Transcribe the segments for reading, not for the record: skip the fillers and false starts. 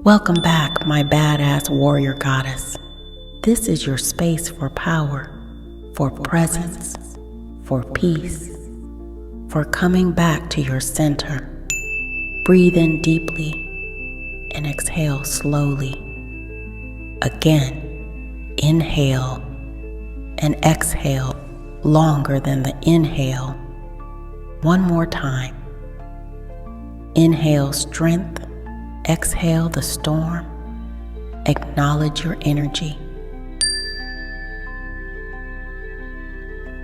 Welcome back, my badass warrior goddess. This is your space for power, for presence, for peace, for coming back to your center. Breathe in deeply and exhale slowly. Again, inhale and exhale longer than the inhale. One more time. Inhale strength. Exhale the storm. Acknowledge your energy.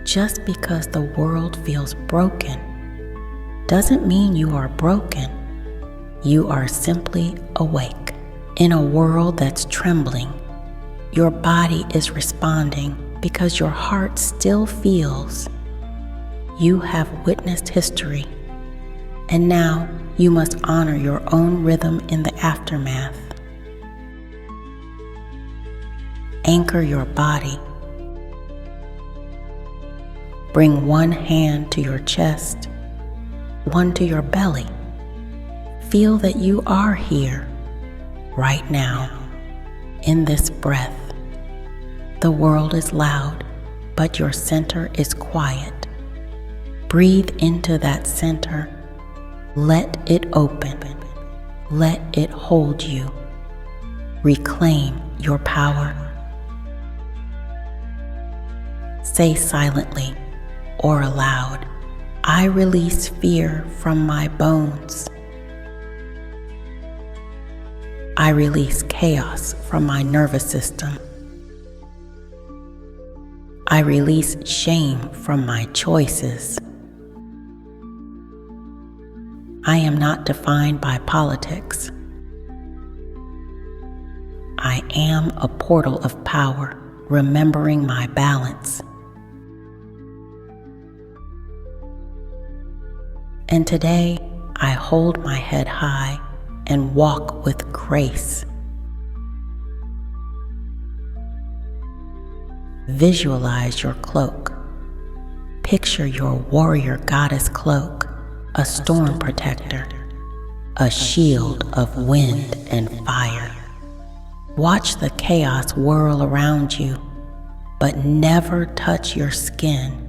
Just because the world feels broken doesn't mean you are broken. You are simply awake. In a world that's trembling, your body is responding because your heart still feels. You have witnessed history, and now you must honor your own rhythm in the aftermath. Anchor your body. Bring one hand to your chest, one to your belly. Feel that you are here, right now, in this breath. The world is loud, but your center is quiet. Breathe into that center. Let it open. Let it hold you. Reclaim your power. Say silently or aloud, I release fear from my bones. I release chaos from my nervous system. I release shame from my choices. I am not defined by politics. I am a portal of power, remembering my balance. And today, I hold my head high and walk with grace. Visualize your cloak. Picture your warrior goddess cloak, a storm protector, a shield of wind and fire. Watch the chaos whirl around you, but never touch your skin.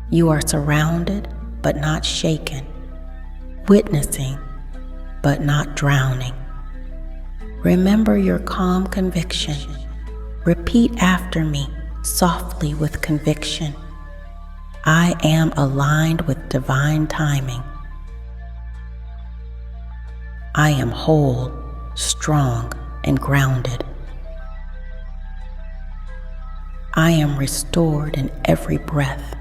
You are surrounded, but not shaken, witnessing, but not drowning. Remember your calm conviction. Repeat after me, softly with conviction. I am aligned with divine timing. I am whole, strong, and grounded. I am restored in every breath.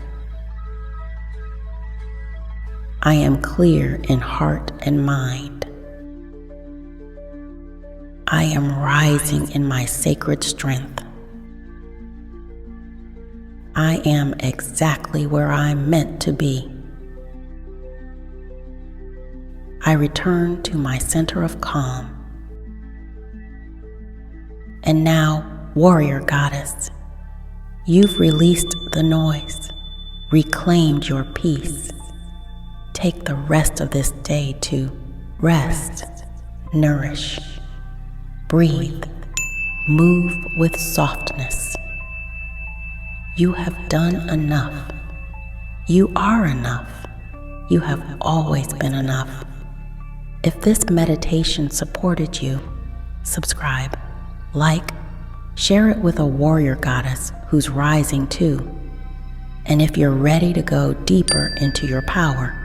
I am clear in heart and mind. I am rising in my sacred strength. I am exactly where I'm meant to be. I return to my center of calm. And now, warrior goddess, you've released the noise, reclaimed your peace. Take the rest of this day to rest, nourish, breathe, move with softness. You have done enough. You are enough. You have always been enough. If this meditation supported you, subscribe, like, share it with a warrior goddess who's rising too. And if you're ready to go deeper into your power,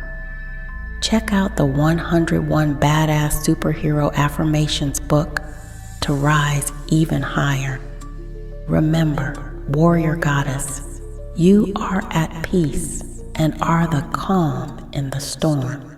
check out the 101 Badass Superhero Affirmations book to rise even higher. Remember, warrior goddess, you are at peace and are the calm in the storm.